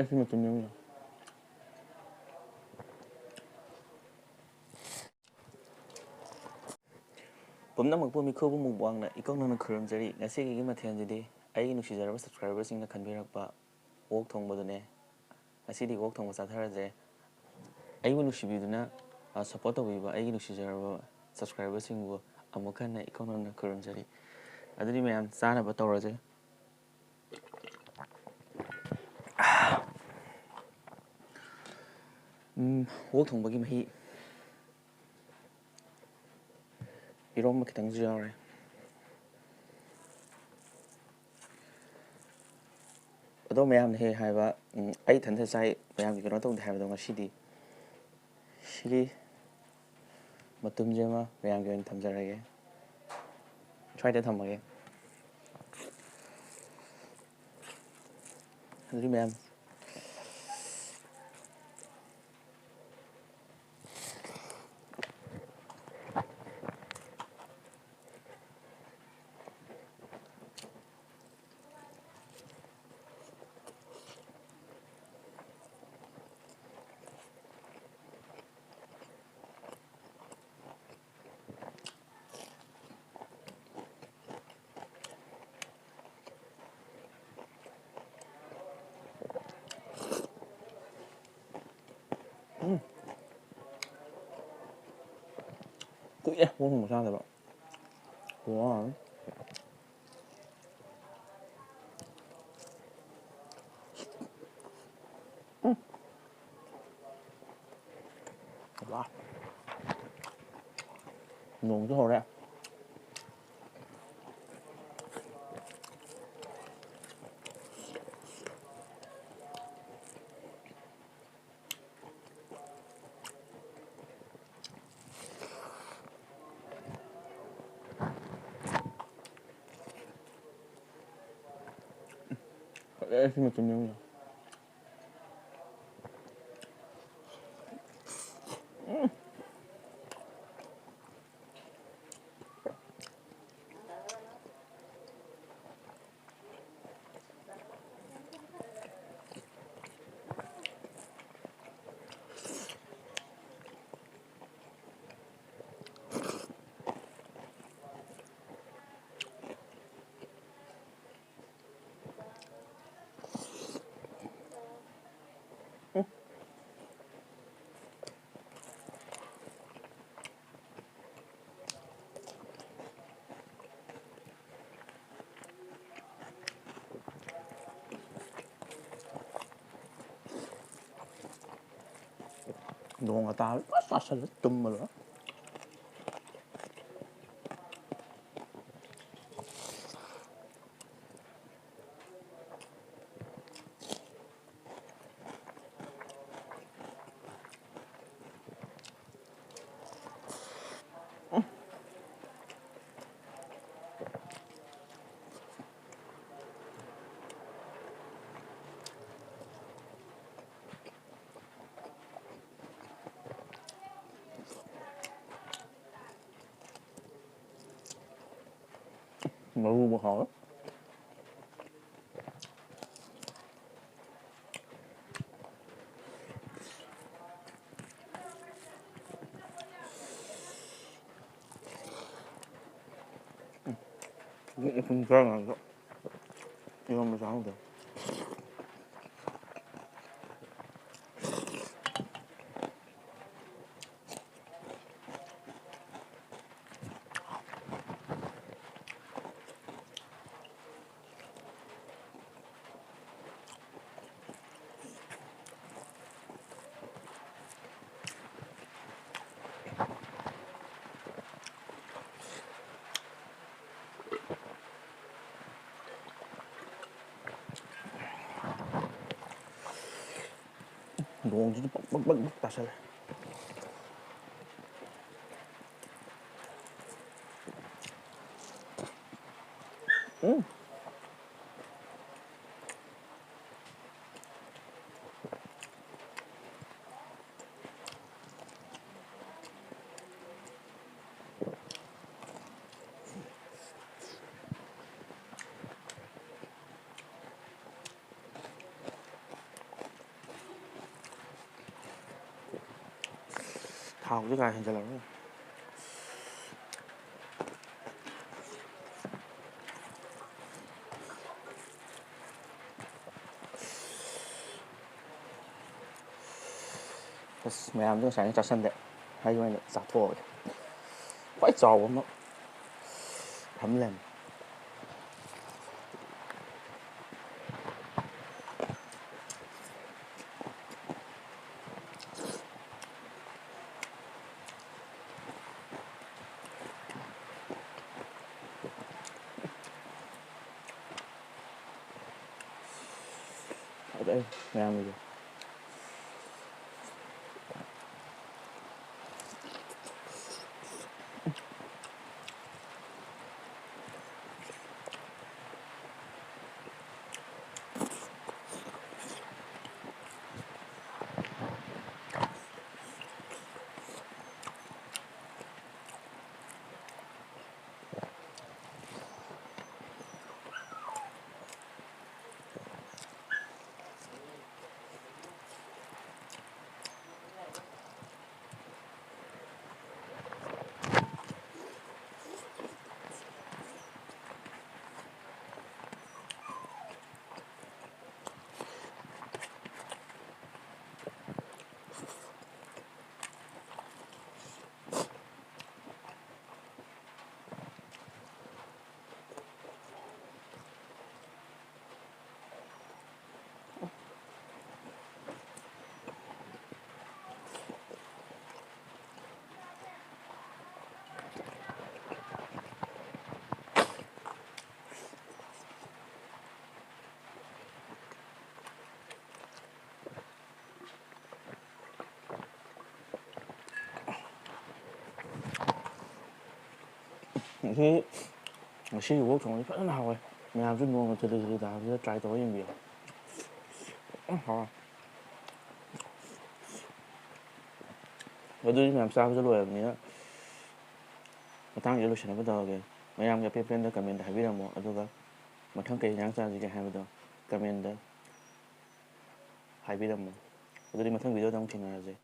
ꯁꯤ ꯃꯇꯨꯝ ꯌꯦꯡꯉꯨ. ꯄꯨꯝꯅꯃꯛꯄꯨ ꯃꯤꯈꯨꯕꯨ ꯃꯨꯛꯕꯥꯡꯅ ꯏꯀꯧꯅꯅ ꯈꯨꯔꯨꯝꯖꯔꯤ. ꯉꯁꯤꯒꯤ ꯃꯊꯦꯜꯁꯤꯗꯤ ꯑꯩꯒꯤ ꯅꯨꯡꯁꯤꯖꯔꯕ ꯁꯕꯁꯀ꯭ꯔꯥꯏꯕꯔꯁꯤꯡꯅ ꯈꯟꯕꯤꯔꯛꯄ ꯑꯣꯛ ꯊꯣꯡꯕꯗꯨꯅꯦ. ꯉꯁꯤꯗꯤ ꯑꯣꯛ ꯊꯣꯡꯕ ꯆꯥꯊꯔꯁꯦ. ꯑꯩꯕꯨ ꯅꯨꯡꯁꯤꯕꯤꯗꯨꯅ ꯁꯞꯄꯣꯔꯠ ꯇꯧꯕꯤꯕ ꯑꯩꯒꯤ ꯅꯨꯡꯁꯤꯖꯔꯕ ꯁꯕꯁꯀ꯭ꯔꯥꯏꯕꯔꯁꯤꯡꯕꯨ ꯑꯃꯨꯛ ꯍꯟꯅ ꯏꯀꯧꯅꯅ ꯈꯨꯔꯨꯝꯖꯔꯤ. ꯑꯗꯨꯗꯤ ꯃꯌꯥꯝ ꯆꯥꯅꯕ ꯇꯧꯔꯁꯦ. ꯑꯣꯛ ꯊꯣꯡꯕꯒꯤ ꯃꯍꯤ ꯏꯔꯣꯝꯕ ꯈꯤꯇꯪꯁꯨ ꯌꯥꯎꯔꯦ. ꯑꯗꯣ ꯃꯌꯥꯝꯅ ꯍꯦꯛ ꯍꯥꯏꯕ ꯑꯩ ꯏꯊꯟꯇ ꯆꯥꯏ ꯃꯌꯥꯝꯒꯤ ꯀꯩꯅꯣ ꯇꯧꯗꯦ ꯍꯥꯏꯕꯗꯣ ꯉꯁꯤꯗꯤ ꯁꯤꯒꯤ ꯃꯇꯨꯝꯁꯦ ꯑꯃ ꯃꯌꯥꯝꯒꯤ ꯑꯣꯏꯅ ꯊꯝꯖꯔꯒꯦ. ꯁ꯭ꯋꯥꯏꯗ ꯊꯝꯃꯒꯦ. ꯑꯗꯨꯗꯤ ꯃꯌꯥꯝ ꯀꯨꯏꯔꯦ ꯑꯣꯛ ꯊꯣꯡꯕ ꯆꯥꯗꯕ. ꯋꯥꯎ. ꯋꯥ. ꯅꯣꯡꯁꯨ ꯍꯧꯔꯦ. ꯁꯤ ꯃꯇꯨꯝ ꯌꯦꯡꯉꯨ. ꯅꯣꯡꯒ ꯇꯥꯕ ꯇꯥꯁꯜꯂ ꯇꯨꯝꯃꯗꯣꯏꯔ. ꯃꯔꯨꯕꯨ ꯍꯥꯎꯋꯦ. ꯄꯨꯡ ꯇꯔꯥꯉꯥꯗ ꯏꯔꯣꯝꯕ ꯆꯥꯍꯧꯗꯦ. ꯅꯣꯡꯁꯤꯁꯨ ꯄꯛ ꯄꯛ ꯄꯛ ꯇꯥꯁꯜꯂꯦ. ꯊꯥꯎꯁꯦ ꯀꯥ ꯍꯦꯟꯖꯜꯂꯛꯑꯔꯣꯏ ꯑꯁ ꯃꯌꯥꯝꯗꯣ ꯉꯁꯥꯏꯅ ꯆꯥꯁꯟꯗꯦ ꯑꯩ ꯑꯣꯏꯅ ꯆꯥꯊꯣꯛꯑꯒꯦ ꯈ꯭ꯋꯥꯏ ꯆꯥꯎꯕ ꯑꯃ ꯊꯝ ꯂꯩꯔꯝꯃꯦ ꯑꯗꯩ ꯃꯌꯥꯝꯒꯤꯗꯣ ꯉꯁꯤꯒꯤ ꯑꯣꯛ ꯊꯣꯡꯕꯁꯤ ꯐꯖꯅ ꯍꯥꯎꯋꯦ ꯃꯌꯥꯝꯁꯨ ꯅꯣꯡꯃ ꯊꯤꯜꯂꯤ ꯊꯤꯜꯂꯤ ꯇꯥꯕꯁꯤꯗ ꯇ꯭ꯔꯥꯏ ꯇꯧꯔ ꯌꯦꯡꯕꯤꯌꯨ ꯍꯥꯎꯋꯦ ꯑꯗꯨꯗꯤ ꯃꯌꯥꯝ ꯆꯥꯕꯁꯨ ꯂꯣꯏꯔꯕꯅꯤꯅ ꯃꯇꯥꯡꯁꯤꯗ ꯂꯣꯏꯁꯤꯟꯅꯕ ꯇꯧꯔꯒꯦ ꯃꯌꯥꯝꯒꯤ ꯑꯄꯦꯟ ꯑꯄꯦꯟꯗ ꯀꯃꯦꯟꯗ ꯍꯥꯏꯕꯤꯔꯝꯃꯣ ꯑꯗꯨꯒ ꯃꯊꯪ ꯀꯩ ꯏꯟꯁꯥꯡ ꯆꯥꯁꯤꯒꯦ ꯍꯥꯏꯕꯗꯣ ꯀꯃꯦꯟꯗ ꯍꯥꯏꯕꯤꯔꯝꯃꯣ ꯑꯗꯨꯗꯤ ꯃꯊꯪ ꯚꯤꯗꯤꯑꯣꯗ ꯑꯃꯨꯛ ꯊꯦꯡꯅꯔꯁꯦ